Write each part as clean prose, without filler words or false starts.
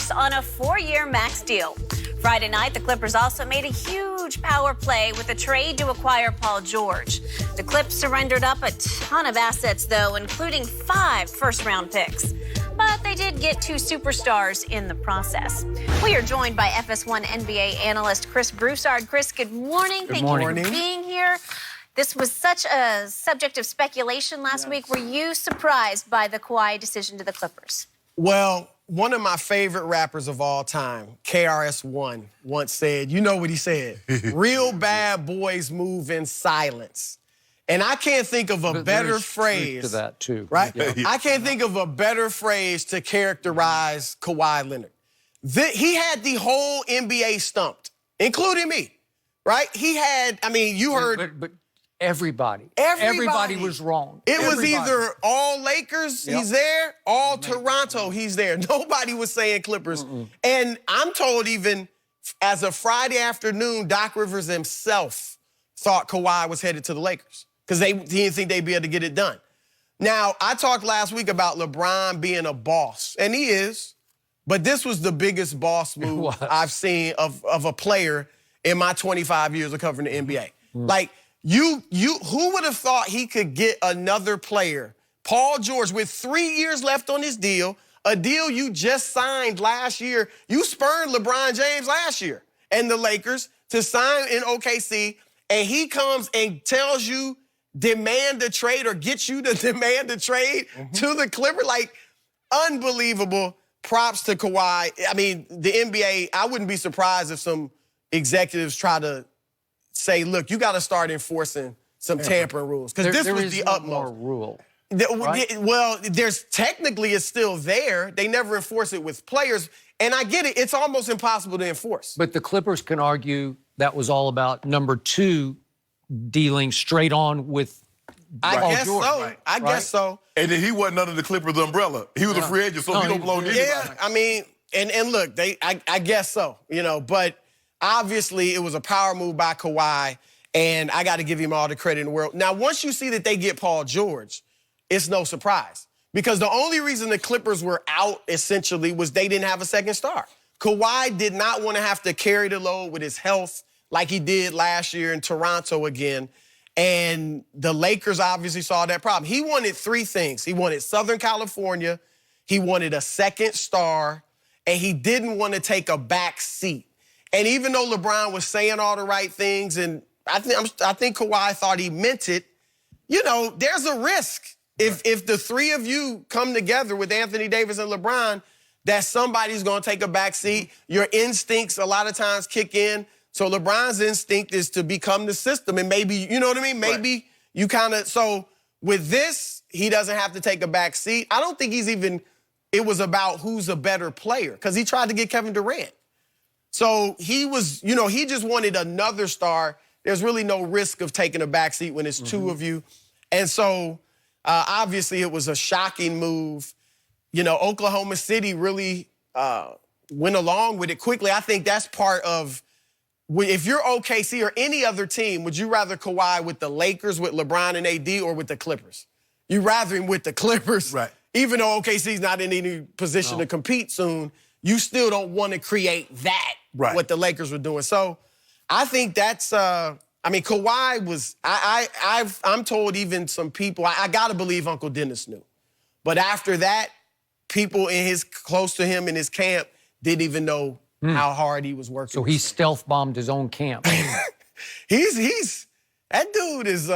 works on a 4-year max deal. Friday night, the Clippers also made a huge power play with a trade to acquire Paul George. The Clips surrendered up a ton of assets, though, including 5 first-round picks. But they did get 2 superstars in the process. We are joined by FS1 NBA analyst Chris Broussard. Chris, good morning. Good morning. Thank you for being here. This was such a subject of speculation last week. Were you surprised by the Kawhi decision to the Clippers? Well, one of my favorite rappers of all time, KRS-One, once said, you know what he said, real bad boys move in silence. And I can't think of a better phrase. To that too. Right? Yeah. I can't think of a better phrase to characterize Kawhi Leonard. He had the whole NBA stumped, including me, right? He had, I mean, you heard. But everybody was wrong. It was either all Lakers, he's there, all Toronto, he's there. Nobody was saying Clippers. And I'm told even as a Friday afternoon, Doc Rivers himself thought Kawhi was headed to the Lakers because he didn't think they'd be able to get it done. Now, I talked last week about LeBron being a boss, and he is, but this was the biggest boss move I've seen of a player in my 25 years of covering the NBA. Like, who would have thought he could get another player, Paul George, with 3 years left on his deal, a deal you just signed last year. You spurned LeBron James last year and the Lakers to sign in OKC, and he comes and tells you demand a trade or get you to demand a trade to the Clippers. Like, unbelievable. Props to Kawhi. I mean, the NBA, I wouldn't be surprised if some executives try to say, look, you got to start enforcing some tampering rules. Because this was the utmost. More rule. Right? Well, there's technically it's still there. They never enforce it with players. And I get it. It's almost impossible to enforce. But the Clippers can argue that was all about number 2 dealing straight on with Paul guess George. so. I guess so. And then he wasn't under the Clippers umbrella. He was a free agent, so he don't belong to anybody. Yeah, I mean, and look, I guess so, you know, but obviously, it was a power move by Kawhi, and I got to give him all the credit in the world. Now, once you see that they get Paul George, it's no surprise. Because the only reason the Clippers were out, essentially, was they didn't have a second star. Kawhi did not want to have to carry the load with his health like he did last year in Toronto again. And the Lakers obviously saw that problem. He wanted 3 things. He wanted Southern California, he wanted a second star, and he didn't want to take a back seat. And even though LeBron was saying all the right things, and I think Kawhi thought he meant it, you know, there's a risk if the 3 of you come together with Anthony Davis and LeBron, that somebody's going to take a back seat. Your instincts a lot of times kick in. So LeBron's instinct is to become the system, and maybe, you know what I mean? Maybe you kind of, so with this, he doesn't have to take a back seat. I don't think it was about who's a better player, because he tried to get Kevin Durant. So he was, you know, he just wanted another star. There's really no risk of taking a backseat when it's 2 of you. And so, obviously, it was a shocking move. You know, Oklahoma City really went along with it quickly. I think that's part of, if you're OKC or any other team, would you rather Kawhi with the Lakers, with LeBron and AD, or with the Clippers? You'd rather him with the Clippers. Right. Even though OKC's not in any position to compete soon, you still don't want to create that, what the Lakers were doing. So I think that's, I mean, Kawhi was, I'm told even some people, I got to believe Uncle Dennis knew. But after that, people close to him in his camp didn't even know how hard he was working. So he stealth bombed his own camp. That dude is,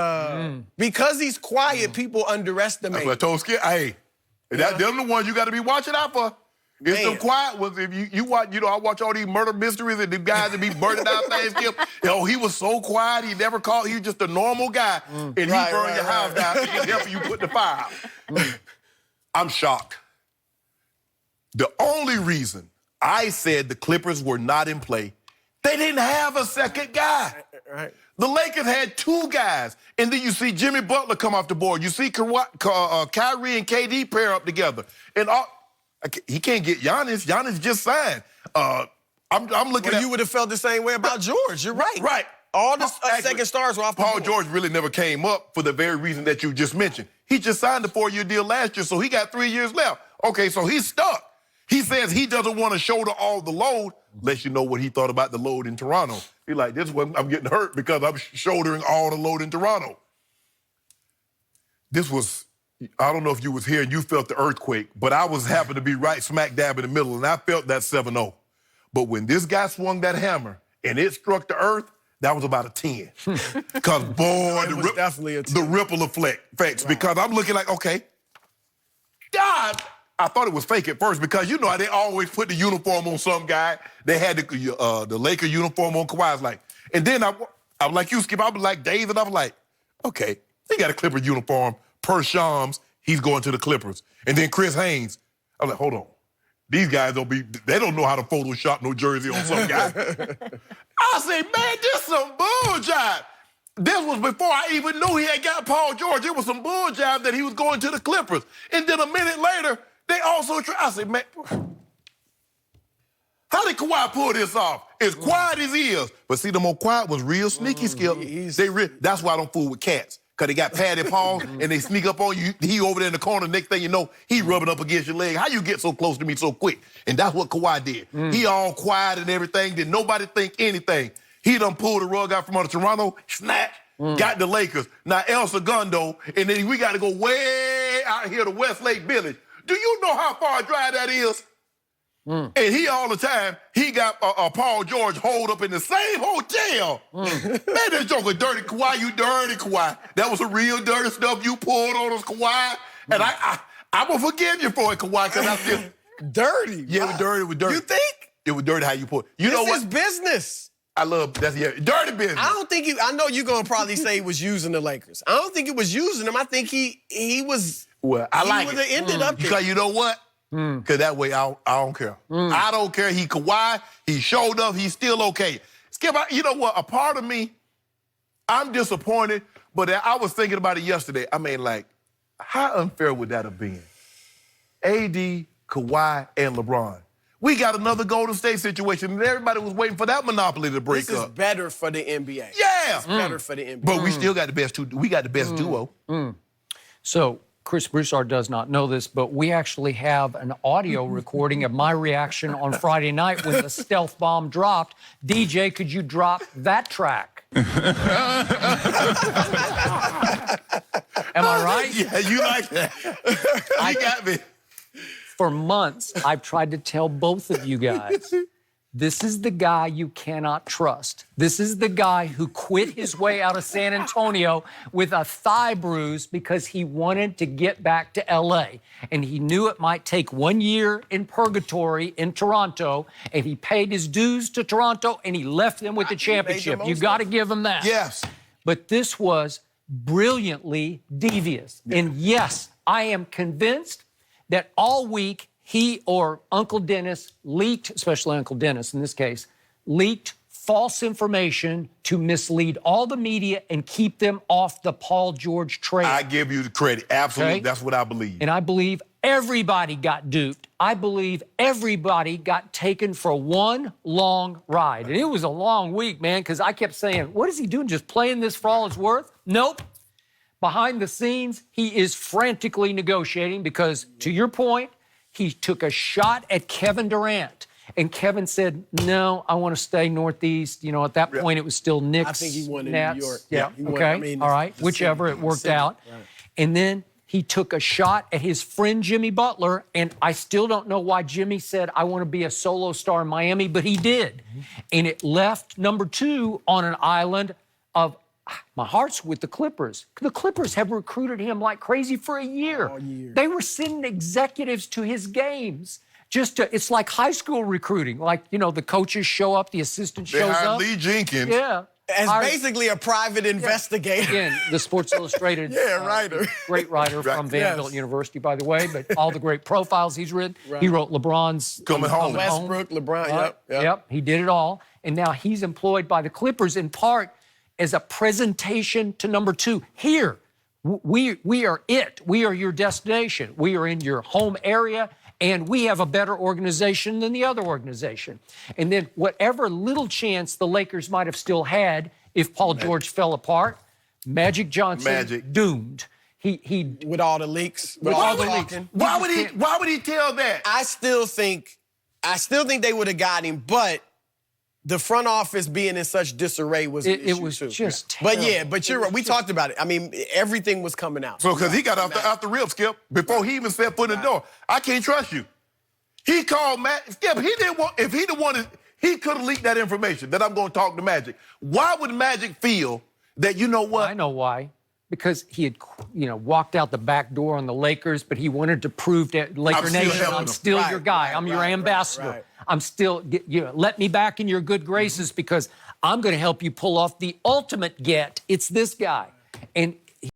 because he's quiet, people underestimate. That's what I told Skip. Hey, them the ones you got to be watching out for. It's some quiet ones. If you watch, you know, I watch all these murder mysteries and the guys that be burning out things. You know, he was so quiet, he never called. He was just a normal guy, and he burned your house down and helped you put the fire out. I'm shocked. The only reason I said the Clippers were not in play, they didn't have a second guy. The Lakers had 2 guys, and then you see Jimmy Butler come off the board. You see Kyrie and KD pair up together, and he can't get Giannis. Giannis just signed. I'm looking at... You would have felt the same way about George. You're right. Right. All the second stars were off the board. Paul George really never came up for the very reason that you just mentioned. He just signed a 4-year deal last year, so he got 3 years left. Okay, so he's stuck. He says he doesn't want to shoulder all the load, lets you know what he thought about the load in Toronto. He's like, this one, I'm getting hurt because I'm shouldering all the load in Toronto. This was, I don't know if you was here and you felt the earthquake, but I was happened to be right smack dab in the middle, and I felt that 7-0. But when this guy swung that hammer and it struck the earth, that was about a 10. Because, boy, the ripple effects. Right. Because I'm looking like, okay, God, I thought it was fake at first because, you know how they always put the uniform on some guy. They had the Laker uniform on Kawhi. I was like, and then I'm like you, Skip, I was like Dave, and I was like, okay, they got a Clipper uniform per Shams. He's going to the Clippers. And then Chris Haynes. I was like, hold on. These guys they don't know how to Photoshop no jersey on some guy. I said, man, this some bull jive. This was before I even knew he had got Paul George. It was some bull jive that he was going to the Clippers. And then a minute later, they also I said, man, how did Kawhi pull this off? As quiet as he is. But see, the more quiet was real sneaky, Skip. That's why I don't fool with cats. Because they got padded paws and they sneak up on you. He over there in the corner. Next thing you know, he rubbing up against your leg. How you get so close to me so quick? And that's what Kawhi did. He all quiet and everything. Did nobody think anything. He done pulled the rug out from under Toronto, snatch, got the Lakers. Now El Segundo, and then we got to go way out here to Westlake Village. Do you know how far a drive that is? And he all the time, he got Paul George holed up in the same hotel. Man, this joker dirty Kawhi, you dirty Kawhi. That was some real dirty stuff you pulled on us, Kawhi. And I'm going to forgive you for it, Kawhi, because I feel... Dirty? Yeah, it was dirty. It was dirty. You think? It was dirty how you pulled. You know what? This is business. I love that. Yeah, dirty business. I know you're going to probably say he was using the Lakers. I don't think he was using them. I think he was... Well, I like it. He would have ended up there. Because you know what? Because that way, I don't care. I don't care. He Kawhi. He showed up. He's still okay. Skip, you know what? A part of me, I'm disappointed, but I was thinking about it yesterday. I mean, like, how unfair would that have been? AD, Kawhi, and LeBron. We got another Golden State situation, and everybody was waiting for that monopoly to break up. This is better for the NBA. Yeah. It's better for the NBA. But we still got the best we got the best duo. So Chris Broussard does not know this, but we actually have an audio recording of my reaction on Friday night when the stealth bomb dropped. DJ, could you drop that track? Am I right? Yeah, you like that. You got me. For months, I've tried to tell both of you guys, this is the guy you cannot trust. This is the guy who quit his way out of San Antonio with a thigh bruise because he wanted to get back to L.A. And he knew it might take 1 year in purgatory in Toronto, and he paid his dues to Toronto, and he left them with the championship. You got to give him that. Yes. But this was brilliantly devious. Yeah. And yes, I am convinced that all week he or Uncle Dennis leaked, especially Uncle Dennis in this case, leaked false information to mislead all the media and keep them off the Paul George trade. I give you the credit. Absolutely. Okay? That's what I believe. And I believe everybody got duped. I believe everybody got taken for one long ride. And it was a long week, man, because I kept saying, what is he doing, just playing this for all it's worth? Nope. Behind the scenes, he is frantically negotiating because, to your point, he took a shot at Kevin Durant. And Kevin said, no, I want to stay Northeast. You know, at that point, it was still Knicks, I think he wanted Nets. New York. Yeah, okay, all right, whichever, it worked out. Right. And then he took a shot at his friend Jimmy Butler, and I still don't know why Jimmy said, I want to be a solo star in Miami, but he did. And it left number 2 on an island of, my heart's with the Clippers. The Clippers have recruited him like crazy for a year. All year. They were sending executives to his games. It's like high school recruiting. Like, you know, the coaches show up, the assistant shows up. Lee Jenkins. Yeah. As basically a private investigator. Again, the Sports Illustrated writer. Great writer from Vanderbilt University, by the way, but all the great profiles he's written. Right. He wrote LeBron's Coming Home. Westbrook, LeBron, Yep, he did it all. And now he's employed by the Clippers in part as a presentation to number 2. Here, we are it. We are your destination. We are in your home area, and we have a better organization than the other organization. And then whatever little chance the Lakers might have still had if Paul George fell apart, Magic Johnson doomed. He with all the leaks, with With all all the the leaks. talking. Why would he tell that? I still think they would have got him, but the front office being in such disarray was an issue was too. just But terrible. but you're right. We talked about it. I mean, everything was coming out. So because he got off the rip, Skip, before he even stepped foot in the door. I can't trust you. He called Matt. Skip, he didn't want, if he'd have wanted, he could have leaked that information that I'm going to talk to Magic. Why would Magic feel that, you know what? I know why. Because he had, walked out the back door on the Lakers, but he wanted to prove to Laker still Nation, helping I'm them. still your guy. I'm your right, ambassador. right. I'm still, let me back in your good graces because I'm going to help you pull off the ultimate get. It's this guy. And